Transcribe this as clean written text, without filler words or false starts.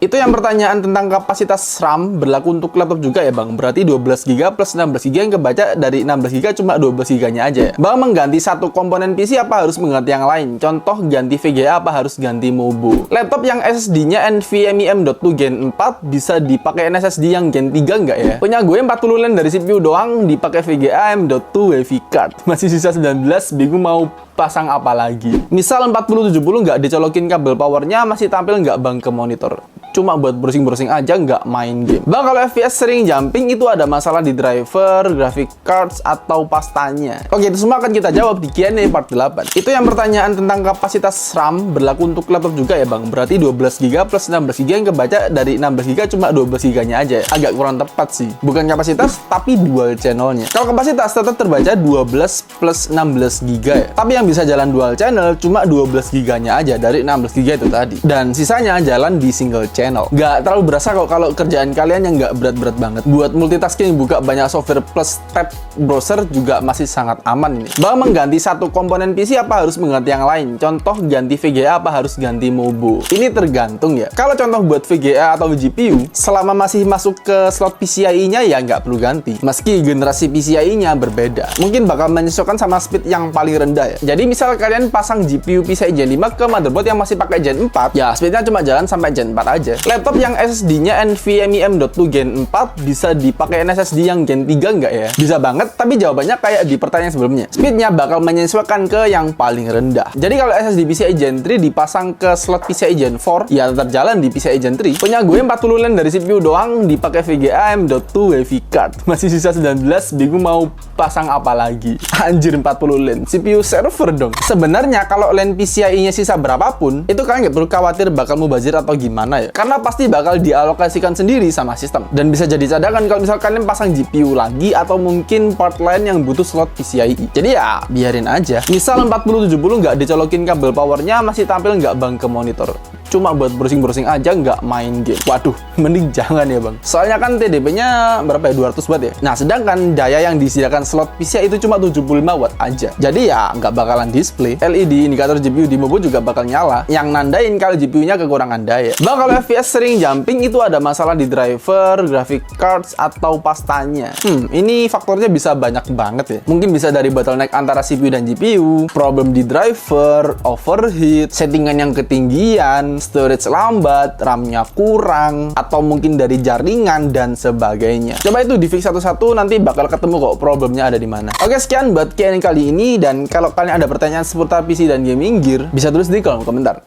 Itu yang pertanyaan tentang kapasitas RAM berlaku untuk laptop juga ya Bang. Berarti 12GB plus 16GB yang kebaca dari 16GB cuma 12GB-nya aja ya. Bang mengganti satu komponen PC apa harus mengganti yang lain? Contoh ganti VGA apa harus ganti Mobo? Laptop yang SSD-nya NVMe M.2 Gen 4 bisa dipakai SSD yang Gen 3 nggak ya? Punya gue 40 LAN dari CPU doang dipakai VGA M.2 WiFi card. Masih sisa 19, bingung mau pasang apa lagi. Misal 4070 nggak dicolokin kabel powernya, masih tampil nggak Bang ke monitor? Cuma buat browsing-browsing aja, nggak main game. Bang, kalau FPS sering jumping itu ada masalah di driver, graphic cards, atau pastanya? Oke, itu semua akan kita jawab di Q&A part 8. Itu yang pertanyaan tentang kapasitas RAM berlaku untuk laptop juga ya Bang. Berarti 12GB plus 16GB yang kebaca dari 16GB cuma 12GB-nya aja ya. Agak kurang tepat sih. Bukan kapasitas, tapi dual channelnya. Kalau kapasitas tetap terbaca 12 plus 16GB ya. Tapi yang bisa jalan dual channel cuma 12GB-nya aja dari 16GB itu tadi. Dan sisanya jalan di single channel. Nggak terlalu berasa kok kalau kerjaan kalian yang nggak berat-berat banget. Buat multitasking, buka banyak software plus tab browser juga masih sangat aman ini. Bang, mengganti satu komponen PC apa harus mengganti yang lain? Contoh ganti VGA apa harus ganti Mobo? Ini tergantung ya. Kalau contoh buat VGA atau GPU, selama masih masuk ke slot PCIe-nya ya nggak perlu ganti. Meski generasi PCIe-nya berbeda. Mungkin bakal menyesuaikan sama speed yang paling rendah ya. Jadi misal kalian pasang GPU PCIe Gen 5 ke motherboard yang masih pakai Gen 4, ya speednya cuma jalan sampai Gen 4 aja. Laptop yang SSD-nya NVMe M.2 Gen 4 bisa dipakai SSD yang Gen 3 nggak ya? Bisa banget, tapi jawabannya kayak di pertanyaan sebelumnya. Speednya bakal menyesuaikan ke yang paling rendah. Jadi kalau SSD PCIe Gen 3 dipasang ke slot PCIe Gen 4, ya tetap jalan di PCIe Gen 3. Punya gue 40 LAN dari CPU doang dipakai VGA M.2 WiFi card. Masih sisa 19, bingung mau pasang apa lagi. Anjir, 40 LAN. CPU server dong. Sebenarnya kalau LAN PCIe-nya sisa berapapun, itu kalian nggak perlu khawatir bakal mubazir atau gimana ya. Karena pasti bakal dialokasikan sendiri sama sistem. Dan bisa jadi cadangan kalau misal kalian pasang GPU lagi atau mungkin part lain yang butuh slot PCIe. Jadi ya, biarin aja. Misal 4070 nggak dicolokin kabel powernya, masih tampil nggak Bang ke monitor? Cuma buat browsing-browsing aja, nggak main game. Waduh, mending jangan ya Bang. Soalnya kan TDP-nya berapa ya? 200 watt ya? Nah, sedangkan daya yang disediakan slot PCIe itu cuma 75 watt aja. Jadi ya, nggak bakalan display. LED indikator GPU di Mobo juga bakal nyala, yang nandain kalau GPU-nya kekurangan daya. Bang, kalau FPS sering jumping itu ada masalah di driver, graphic cards, atau pastanya? Ini faktornya bisa banyak banget ya. Mungkin bisa dari bottleneck antara CPU dan GPU, problem di driver, overheat, settingan yang ketinggian, storage lambat, RAM-nya kurang, atau mungkin dari jaringan dan sebagainya. Coba itu di fix satu-satu, nanti bakal ketemu kok problemnya ada di mana. Oke, sekian buat Q&A kali ini, dan kalau kalian ada pertanyaan seputar PC dan gaming gear, bisa tulis di kolom komentar.